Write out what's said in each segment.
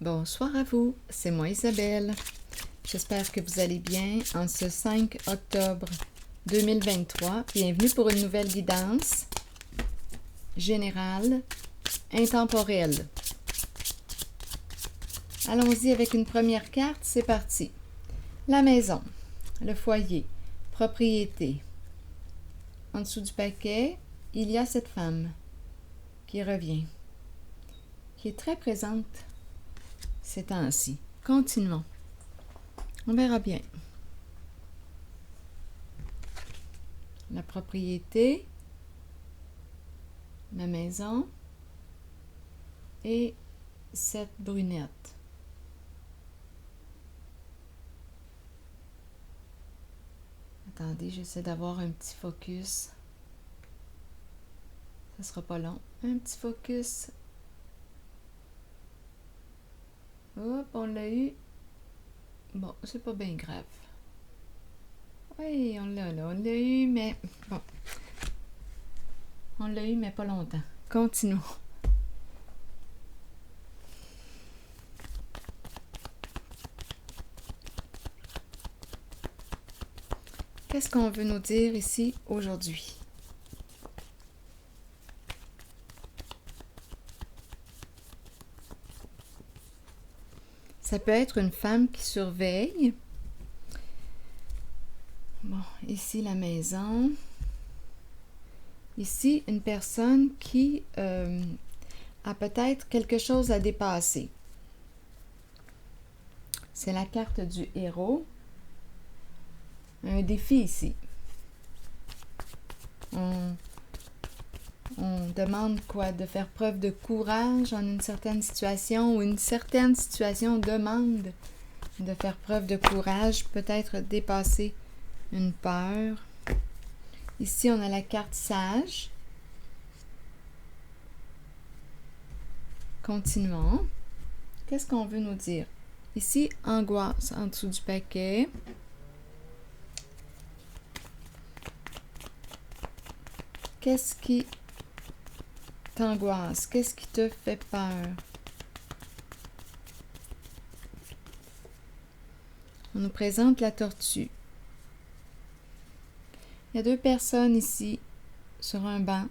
Bonsoir à vous, c'est moi Isabelle. J'espère que vous allez bien en ce 5 octobre 2023. Bienvenue pour une nouvelle guidance générale, intemporelle. Allons-y avec une première carte, c'est parti. La maison, le foyer, propriété. En dessous du paquet, il y a cette femme qui revient, qui est très présente ces temps-ci. Continuons. On verra bien. La propriété, la maison et cette brunette. Attendez, j'essaie d'avoir un petit focus. Ça sera pas long. Un petit focus. Hop, on l'a eu. Bon, c'est pas bien grave. Oui, on l'a eu, mais bon. On l'a eu, mais pas longtemps. Continuons. Qu'est-ce qu'on veut nous dire ici aujourd'hui? Ça peut être une femme qui surveille. Bon, ici la maison. Ici, une personne qui a peut-être quelque chose à dépasser. C'est la carte du héros. Un défi ici. On demande quoi? De faire preuve de courage en une certaine situation ou une certaine situation demande de faire preuve de courage, peut-être dépasser une peur. Ici, on a la carte sage. Continuons. Qu'est-ce qu'on veut nous dire? Ici, angoisse en dessous du paquet. Qu'est-ce qui t'angoisse? Qu'est-ce qui te fait peur? On nous présente la tortue. Il y a deux personnes ici sur un banc.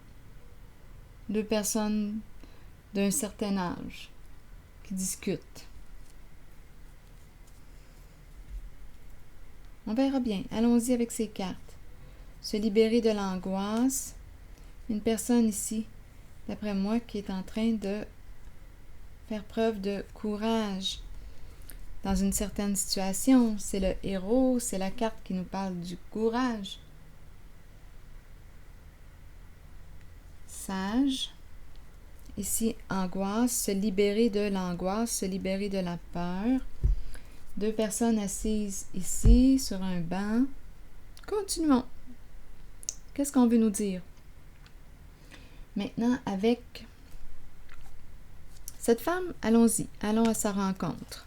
Deux personnes d'un certain âge qui discutent. On verra bien. Allons-y avec ces cartes. Se libérer de l'angoisse. Une personne ici, d'après moi, qui est en train de faire preuve de courage dans une certaine situation. C'est le héros, c'est la carte qui nous parle du courage. Sage. Ici, angoisse, se libérer de l'angoisse, se libérer de la peur. Deux personnes assises ici, sur un banc. Continuons. Qu'est-ce qu'on veut nous dire? Maintenant, avec cette femme, allons-y. Allons à sa rencontre.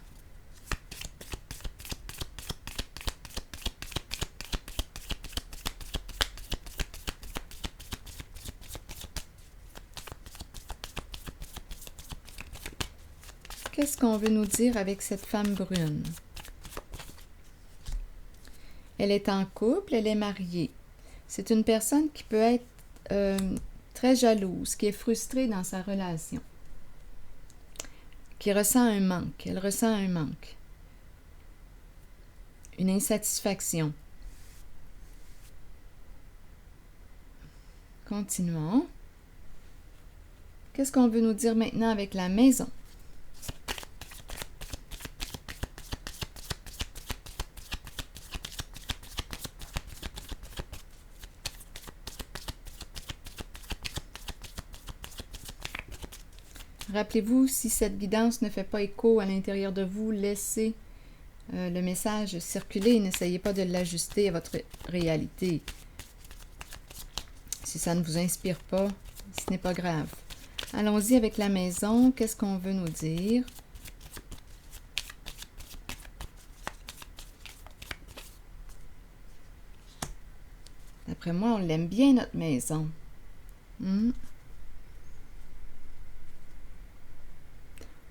Qu'est-ce qu'on veut nous dire avec cette femme brune? Elle est en couple, elle est mariée. C'est une personne qui peut être très jalouse, qui est frustrée dans sa relation, qui ressent un manque. Elle ressent un manque, une insatisfaction. Continuons. Qu'est-ce qu'on veut nous dire maintenant avec la maison? Rappelez-vous, si cette guidance ne fait pas écho à l'intérieur de vous, laissez le message circuler. N'essayez pas de l'ajuster à votre réalité. Si ça ne vous inspire pas, ce n'est pas grave. Allons-y avec la maison. Qu'est-ce qu'on veut nous dire? D'après moi, on l'aime bien, notre maison.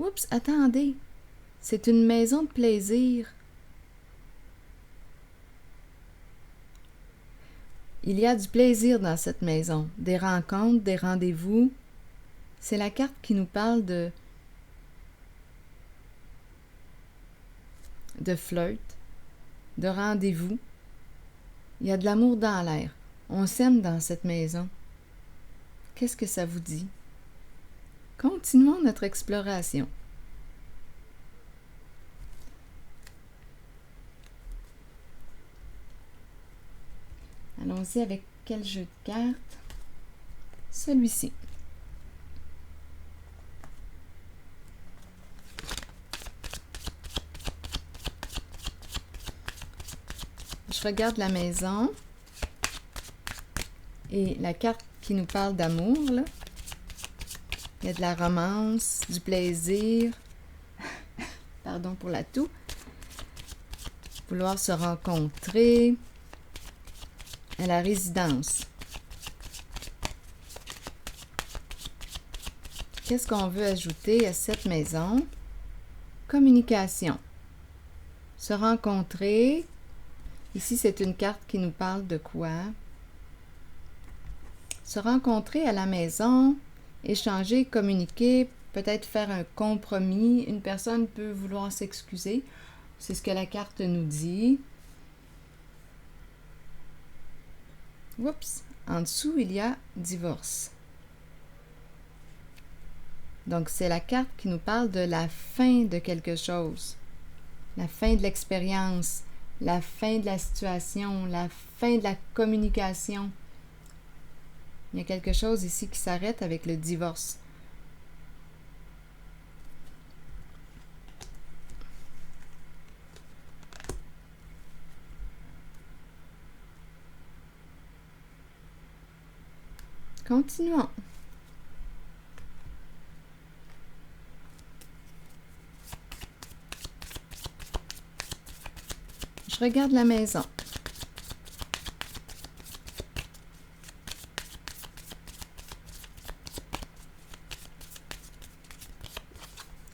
Oups, attendez. C'est une maison de plaisir. Il y a du plaisir dans cette maison, des rencontres, des rendez-vous. C'est la carte qui nous parle de flirt, de rendez-vous. Il y a de l'amour dans l'air. On s'aime dans cette maison. Qu'est-ce que ça vous dit? Continuons notre exploration. Allons-y avec quel jeu de cartes? Celui-ci. Je regarde la maison et la carte qui nous parle d'amour, là. Il y a de la romance, du plaisir, pardon pour la toux, vouloir se rencontrer, à la résidence. Qu'est-ce qu'on veut ajouter à cette maison? Communication. Se rencontrer. Ici, c'est une carte qui nous parle de quoi? Se rencontrer à la maison, échanger, communiquer, peut-être faire un compromis. Une personne peut vouloir s'excuser. C'est ce que la carte nous dit. Oups! En dessous, il y a divorce. Donc, c'est la carte qui nous parle de la fin de quelque chose. La fin de l'expérience, la fin de la situation, la fin de la communication. Il y a quelque chose ici qui s'arrête avec le divorce. Continuons. Je regarde la maison.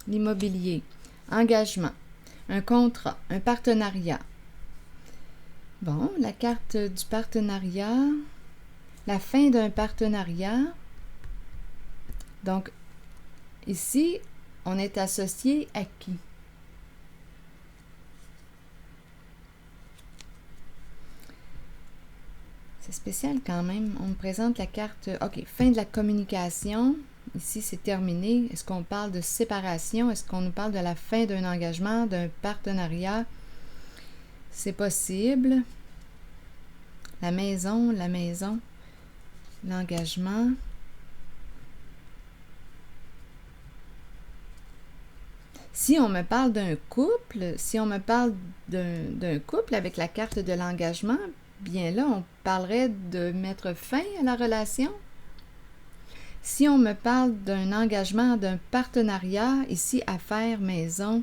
L'immobilier, engagement, un contrat, un partenariat. Bon, la carte du partenariat, la fin d'un partenariat. Donc, ici, on est associé à qui? C'est spécial quand même. On me présente la carte, OK, fin de la communication. Ici, c'est terminé. Est-ce qu'on parle de séparation? Est-ce qu'on nous parle de la fin d'un engagement, d'un partenariat? C'est possible. La maison, l'engagement. Si on me parle d'un couple, avec la carte de l'engagement, bien là, on parlerait de mettre fin à la relation. Si on me parle d'un engagement, d'un partenariat, ici, affaires, maison,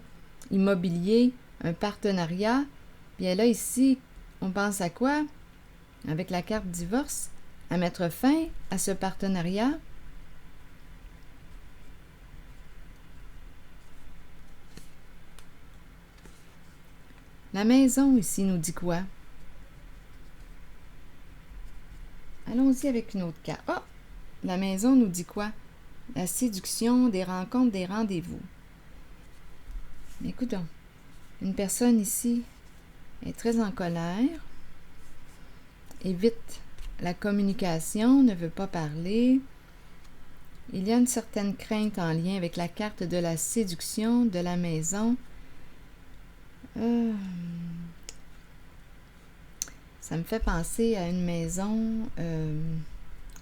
immobilier, un partenariat, bien là, ici, on pense à quoi? Avec la carte divorce, à mettre fin à ce partenariat. La maison, ici, nous dit quoi? Allons-y avec une autre carte. Ah! La maison nous dit quoi? La séduction, des rencontres, des rendez-vous. Écoutons. Une personne ici est très en colère, évite la communication, ne veut pas parler. Il y a une certaine crainte en lien avec la carte de la séduction, de la maison. Ça me fait penser à une maison...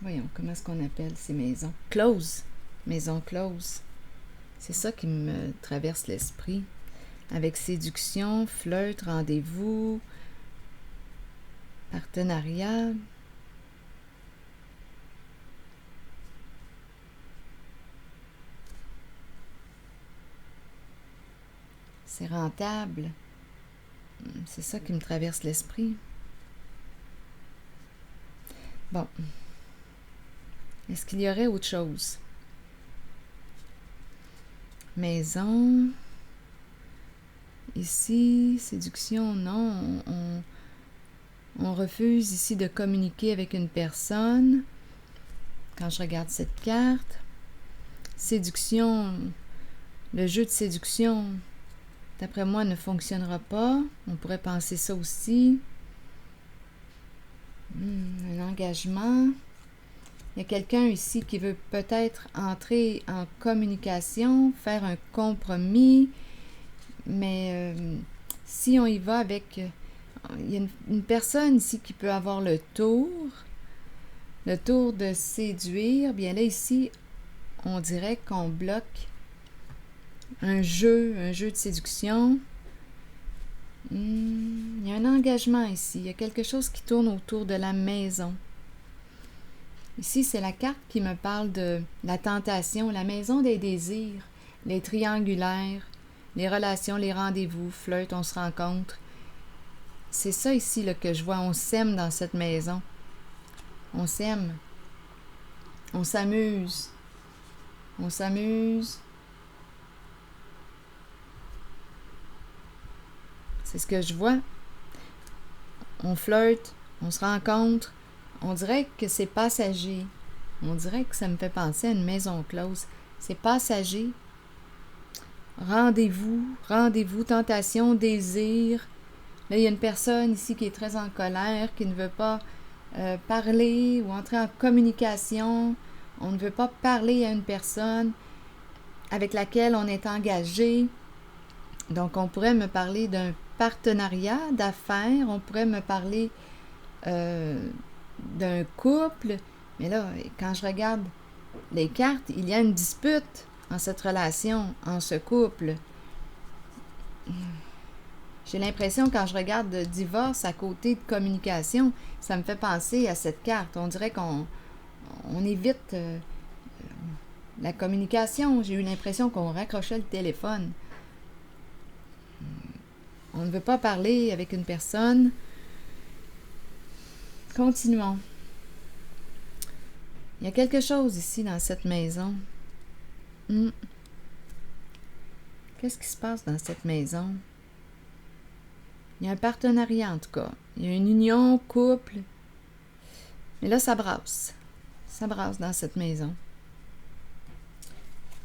voyons, comment est-ce qu'on appelle ces maisons? Close. Maison close. C'est ça qui me traverse l'esprit. Avec séduction, flirt, rendez-vous, partenariat. C'est rentable. C'est ça qui me traverse l'esprit. Bon. Est-ce qu'il y aurait autre chose? Maison. Ici, séduction, non. On refuse ici de communiquer avec une personne. Quand je regarde cette carte, séduction, le jeu de séduction, d'après moi, ne fonctionnera pas. On pourrait penser ça aussi. Un engagement. Il y a quelqu'un ici qui veut peut-être entrer en communication, faire un compromis, mais si on y va avec... il y a une personne ici qui peut avoir le tour de séduire. Bien là, ici, on dirait qu'on bloque un jeu de séduction. Il y a un engagement ici. Il y a quelque chose qui tourne autour de la maison. Ici, c'est la carte qui me parle de la tentation, la maison des désirs, les triangulaires, les relations, les rendez-vous, flirt, on se rencontre. C'est ça ici là, que je vois. On s'aime dans cette maison. On s'aime. On s'amuse. On s'amuse. C'est ce que je vois. On flirte, on se rencontre. On dirait que c'est passager. On dirait que ça me fait penser à une maison close. C'est passager. Rendez-vous, tentation, désir. Là, il y a une personne ici qui est très en colère, qui ne veut pas parler ou entrer en communication. On ne veut pas parler à une personne avec laquelle on est engagé. Donc, on pourrait me parler d'un partenariat d'affaires. On pourrait me parler d'un couple. Mais là, quand je regarde les cartes, il y a une dispute en cette relation, en ce couple. J'ai l'impression, quand je regarde le divorce à côté de communication, ça me fait penser à cette carte. On dirait qu'on évite la communication. J'ai eu l'impression qu'on raccrochait le téléphone. On ne veut pas parler avec une personne. Continuons. Il y a quelque chose ici dans cette maison. Qu'est-ce qui se passe dans cette maison? Il y a un partenariat, en tout cas. Il y a une union, couple. Mais là, ça brasse. Ça brasse dans cette maison.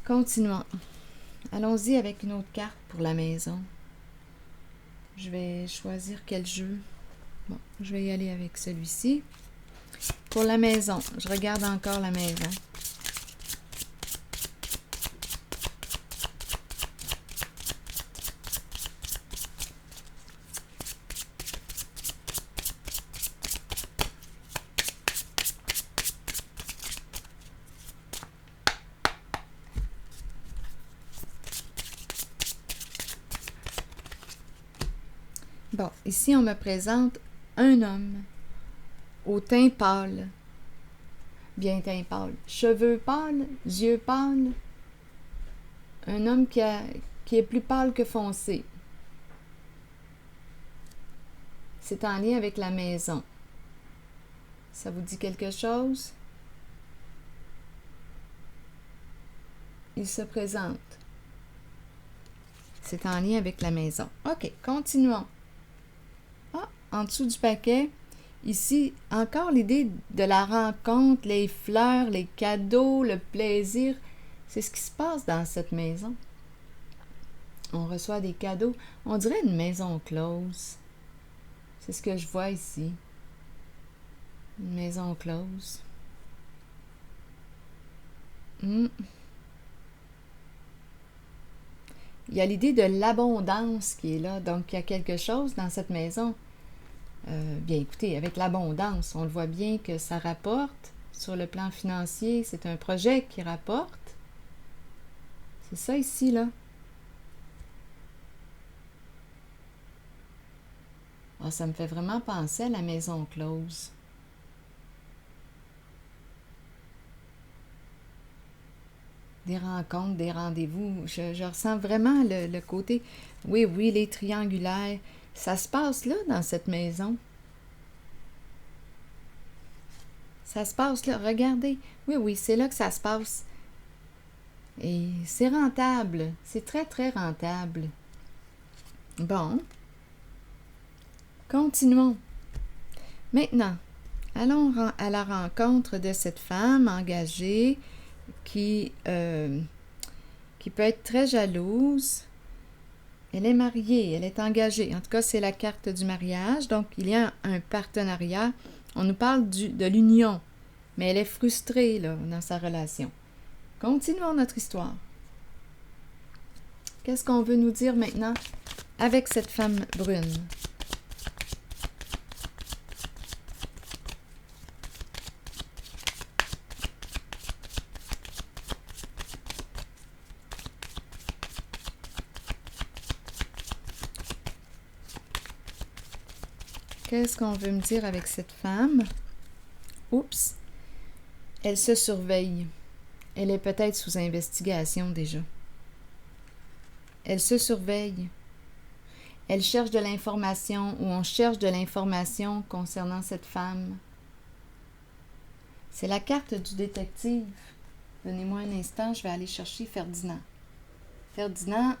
Continuons. Allons-y avec une autre carte pour la maison. Je vais choisir quel jeu. Bon, je vais y aller avec celui-ci. Pour la maison, je regarde encore la maison. Bon, ici, on me présente un homme au teint pâle. Bien teint pâle. Cheveux pâles, yeux pâles. Un homme qui est plus pâle que foncé. C'est en lien avec la maison. Ça vous dit quelque chose? Il se présente. C'est en lien avec la maison. OK, continuons. En dessous du paquet, ici, encore l'idée de la rencontre, les fleurs, les cadeaux, le plaisir. C'est ce qui se passe dans cette maison. On reçoit des cadeaux. On dirait une maison close. C'est ce que je vois ici. Une maison close. Il y a l'idée de l'abondance qui est là. Donc, il y a quelque chose dans cette maison. Bien, écoutez, avec l'abondance, on le voit bien que ça rapporte sur le plan financier. C'est un projet qui rapporte. C'est ça ici, là. Ah, ça me fait vraiment penser à la maison close. Des rencontres, des rendez-vous. Je ressens vraiment le côté... Oui, les triangulaires. Ça se passe là, dans cette maison. Ça se passe là. Regardez. Oui, c'est là que ça se passe. Et c'est rentable. C'est très, très rentable. Bon. Continuons. Maintenant, allons à la rencontre de cette femme engagée qui peut être très jalouse. Elle est mariée, elle est engagée. En tout cas, c'est la carte du mariage. Donc, il y a un partenariat. On nous parle de l'union, mais elle est frustrée là, dans sa relation. Continuons notre histoire. Qu'est-ce qu'on veut nous dire maintenant avec cette femme brune? Qu'est-ce qu'on veut me dire avec cette femme? Oups! Elle se surveille. Elle est peut-être sous investigation déjà. Elle se surveille. Elle cherche de l'information ou on cherche de l'information concernant cette femme. C'est la carte du détective. Donnez-moi un instant, je vais aller chercher Ferdinand. Ferdinand,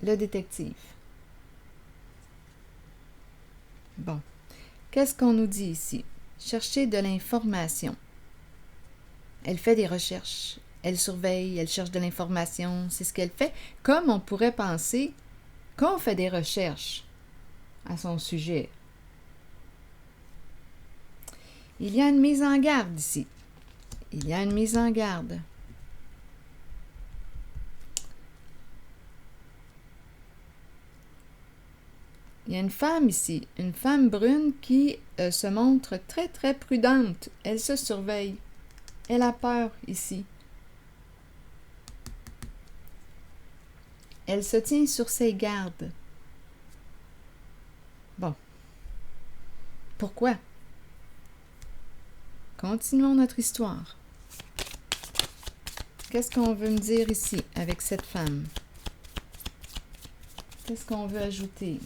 le détective. Bon, qu'est-ce qu'on nous dit ici? Chercher de l'information. Elle fait des recherches, elle surveille, elle cherche de l'information, c'est ce qu'elle fait, comme on pourrait penser qu'on fait des recherches à son sujet. Il y a une mise en garde ici. Il y a une mise en garde. Il y a une femme ici, une femme brune qui se montre très, très prudente. Elle se surveille. Elle a peur ici. Elle se tient sur ses gardes. Bon. Pourquoi? Continuons notre histoire. Qu'est-ce qu'on veut me dire ici avec cette femme? Qu'est-ce qu'on veut ajouter?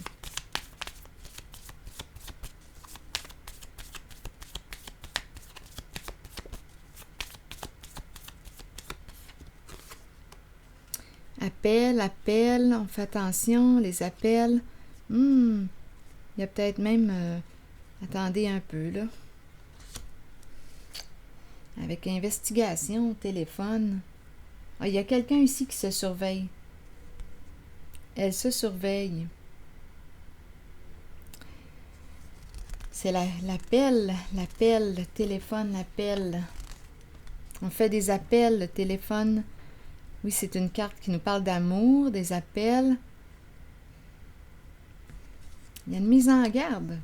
Appel, on fait attention, les appels. Il y a peut-être même... attendez un peu, là. Avec investigation, téléphone. Ah, il y a quelqu'un ici qui se surveille. Elle se surveille. C'est l'appel, le téléphone, l'appel. On fait des appels, le téléphone. Oui, c'est une carte qui nous parle d'amour, des appels. Il y a une mise en garde.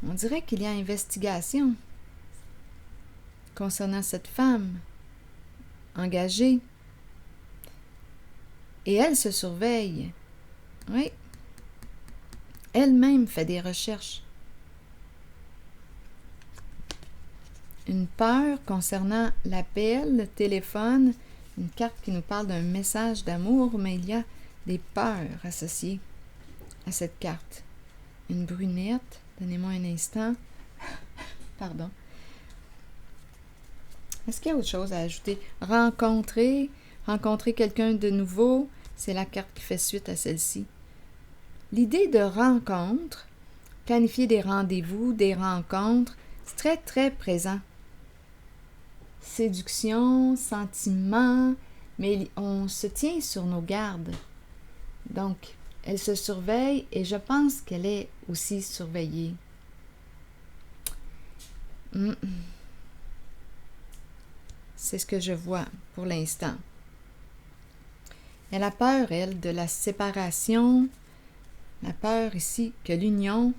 On dirait qu'il y a investigation concernant cette femme engagée. Et elle se surveille. Oui. Elle-même fait des recherches. Une peur concernant l'appel, le téléphone, une carte qui nous parle d'un message d'amour, mais il y a des peurs associées à cette carte. Une brunette, donnez-moi un instant. Pardon. Est-ce qu'il y a autre chose à ajouter? Rencontrer quelqu'un de nouveau, c'est la carte qui fait suite à celle-ci. L'idée de rencontre, planifier des rendez-vous, des rencontres, c'est très, très présent. Séduction, sentiment, mais on se tient sur nos gardes. Donc, elle se surveille et je pense qu'elle est aussi surveillée. C'est ce que je vois pour l'instant. Elle a peur, elle, de la séparation. La peur ici que l'union,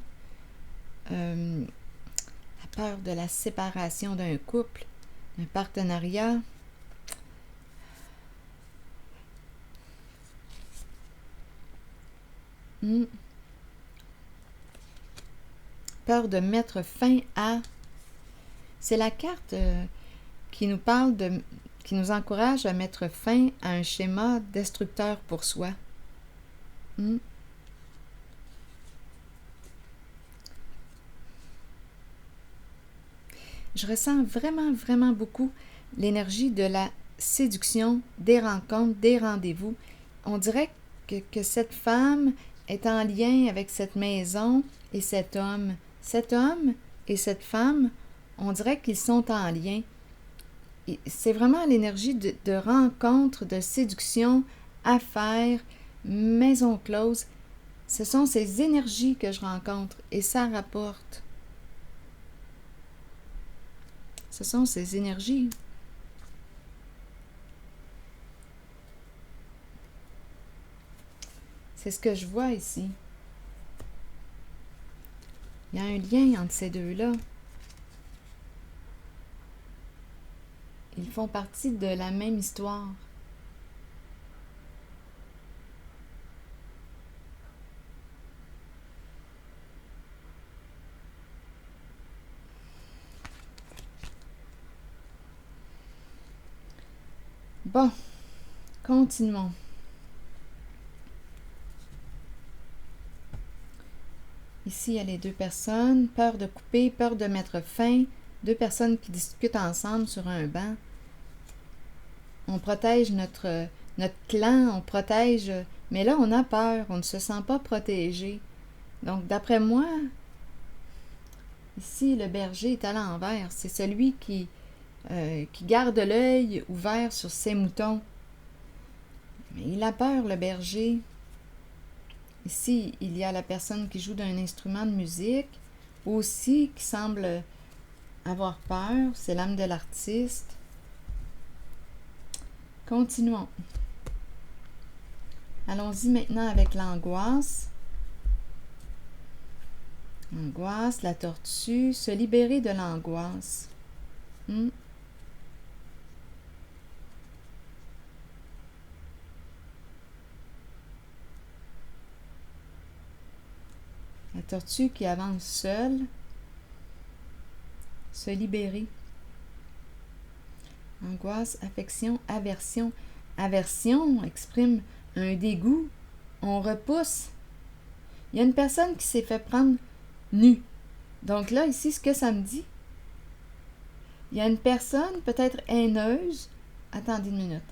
la peur de la séparation d'un couple, d'un partenariat. Peur de mettre fin à... C'est la carte qui nous parle qui nous encourage à mettre fin à un schéma destructeur pour soi. Je ressens vraiment, vraiment beaucoup l'énergie de la séduction, des rencontres, des rendez-vous. On dirait que cette femme est en lien avec cette maison et cet homme. Cet homme et cette femme, on dirait qu'ils sont en lien. C'est vraiment l'énergie de rencontre, de séduction, affaires, maison close. Ce sont ces énergies que je rencontre et ça rapporte. Ce sont ces énergies. C'est ce que je vois ici. Il y a un lien entre ces deux-là. Ils font partie de la même histoire. Bon, continuons. Ici, il y a les deux personnes, peur de couper, peur de mettre fin, deux personnes qui discutent ensemble sur un banc. On protège notre clan, on protège, mais là, on a peur, on ne se sent pas protégé. Donc, d'après moi, ici, le berger est à l'envers. C'est celui qui garde l'œil ouvert sur ses moutons. Mais il a peur, le berger. Ici, il y a la personne qui joue d'un instrument de musique, aussi qui semble avoir peur. C'est l'âme de l'artiste. Continuons. Allons-y maintenant avec l'angoisse. Angoisse, la tortue, se libérer de l'angoisse. La tortue qui avance seule, se libérer. Angoisse, affection, aversion. Aversion exprime un dégoût. On repousse. Il y a une personne qui s'est fait prendre nue. Donc là, ici, ce que ça me dit, il y a une personne peut-être haineuse. Attendez une minute.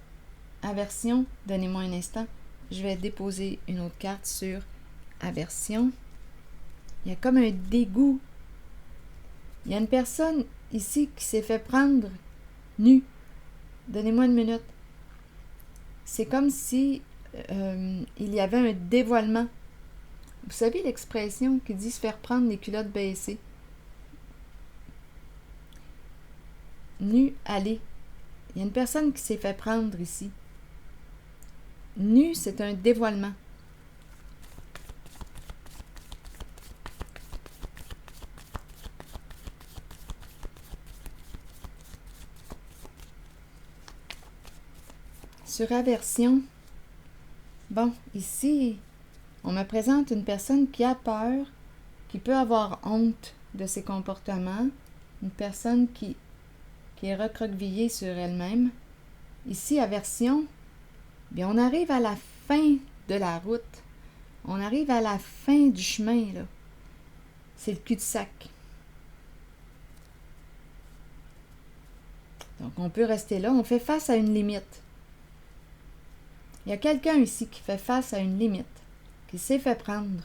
Aversion, donnez-moi un instant. Je vais déposer une autre carte sur aversion. Il y a comme un dégoût. Il y a une personne ici qui s'est fait prendre nue. Donnez-moi une minute. C'est comme si il y avait un dévoilement. Vous savez l'expression qui dit se faire prendre les culottes baissées. Nu, aller. Il y a une personne qui s'est fait prendre ici. Nu, c'est un dévoilement. Sur aversion, bon, ici, on me présente une personne qui a peur, qui peut avoir honte de ses comportements, une personne qui est recroquevillée sur elle-même. Ici, aversion, bien, on arrive à la fin de la route. On arrive à la fin du chemin, là. C'est le cul-de-sac. Donc, on peut rester là. On fait face à une limite. Il y a quelqu'un ici qui fait face à une limite, qui s'est fait prendre,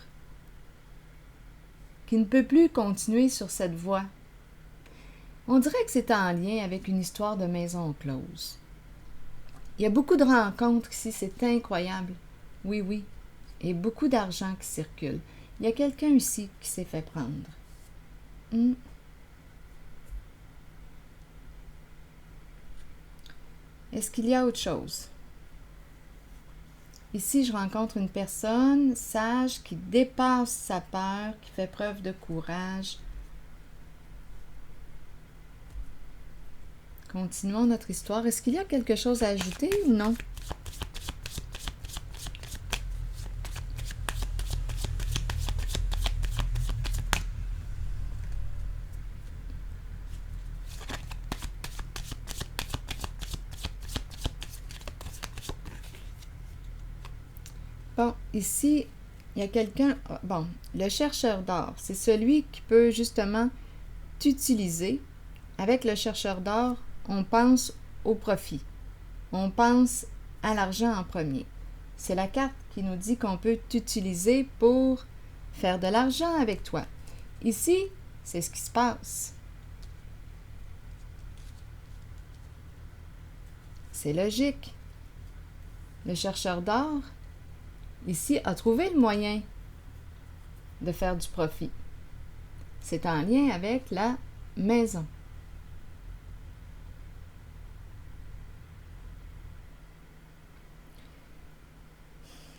qui ne peut plus continuer sur cette voie. On dirait que c'est en lien avec une histoire de maison close. Il y a beaucoup de rencontres ici, c'est incroyable. Oui, oui. Et beaucoup d'argent qui circule. Il y a quelqu'un ici qui s'est fait prendre. Est-ce qu'il y a autre chose? Ici, je rencontre une personne sage qui dépasse sa peur, qui fait preuve de courage. Continuons notre histoire. Est-ce qu'il y a quelque chose à ajouter ou non? Bon, ici, il y a quelqu'un... Bon, le chercheur d'or, c'est celui qui peut justement t'utiliser. Avec le chercheur d'or, on pense au profit. on pense à l'argent en premier. C'est la carte qui nous dit qu'on peut t'utiliser pour faire de l'argent avec toi. Ici, c'est ce qui se passe. C'est logique. Le chercheur d'or, ici, a trouvé le moyen de faire du profit. C'est en lien avec la maison.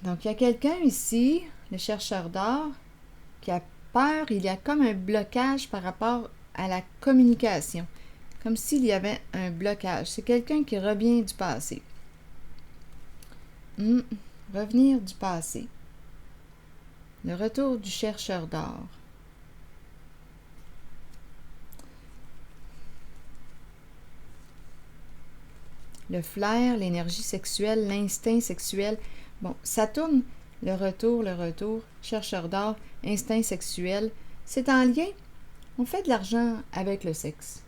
Donc, il y a quelqu'un ici, le chercheur d'or, qui a peur, il y a comme un blocage par rapport à la communication. Comme s'il y avait un blocage. C'est quelqu'un qui revient du passé. Revenir du passé. Le retour du chercheur d'or. Le flair, l'énergie sexuelle, l'instinct sexuel. Bon, ça tourne. Le retour, chercheur d'or, instinct sexuel. C'est en lien. On fait de l'argent avec le sexe.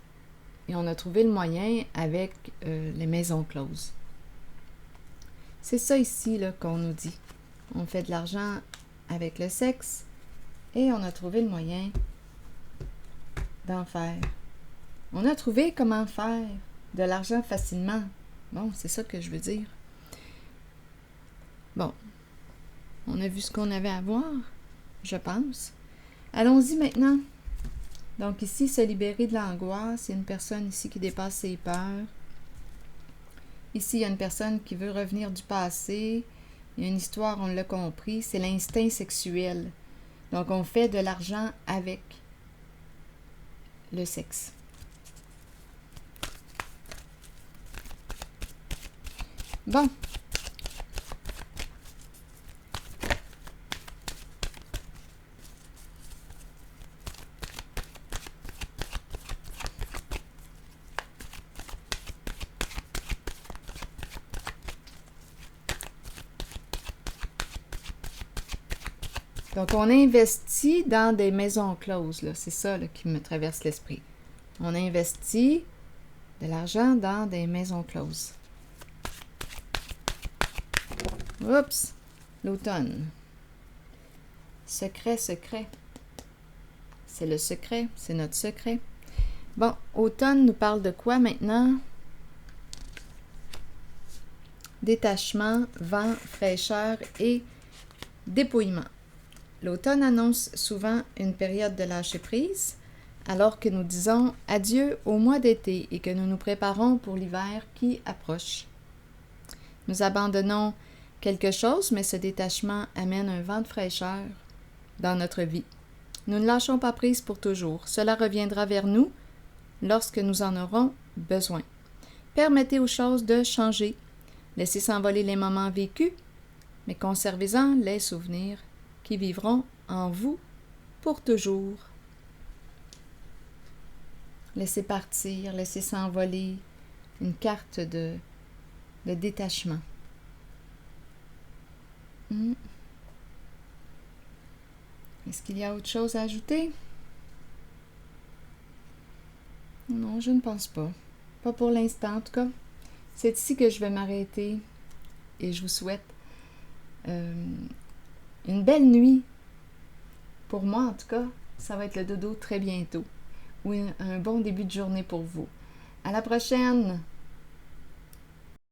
Et on a trouvé le moyen avec les maisons closes. C'est ça ici là, qu'on nous dit. On fait de l'argent avec le sexe et on a trouvé le moyen d'en faire. On a trouvé comment faire de l'argent facilement. Bon, c'est ça que je veux dire. Bon, on a vu ce qu'on avait à voir, je pense. Allons-y maintenant. Donc ici, se libérer de l'angoisse. Il y a une personne ici qui dépasse ses peurs. Ici, il y a une personne qui veut revenir du passé. Il y a une histoire, on l'a compris, c'est l'instinct sexuel. Donc, on fait de l'argent avec le sexe. Bon. Donc, on investit dans des maisons closes, là. C'est ça là, qui me traverse l'esprit. On investit de l'argent dans des maisons closes. Oups! L'automne. Secret, secret. C'est le secret, c'est notre secret. Bon, automne nous parle de quoi maintenant? Détachement, vent, fraîcheur et dépouillement. L'automne annonce souvent une période de lâcher-prise, alors que nous disons adieu au mois d'été et que nous nous préparons pour l'hiver qui approche. Nous abandonnons quelque chose, mais ce détachement amène un vent de fraîcheur dans notre vie. Nous ne lâchons pas prise pour toujours. Cela reviendra vers nous lorsque nous en aurons besoin. Permettez aux choses de changer. Laissez s'envoler les moments vécus, mais conservez-en les souvenirs qui vivront en vous pour toujours. Laissez partir, laissez s'envoler une carte de détachement. Est-ce qu'il y a autre chose à ajouter? Non, je ne pense pas. Pas pour l'instant, en tout cas. C'est ici que je vais m'arrêter et je vous souhaite une belle nuit. Pour moi, en tout cas, ça va être le dodo très bientôt. Ou un bon début de journée pour vous. À la prochaine!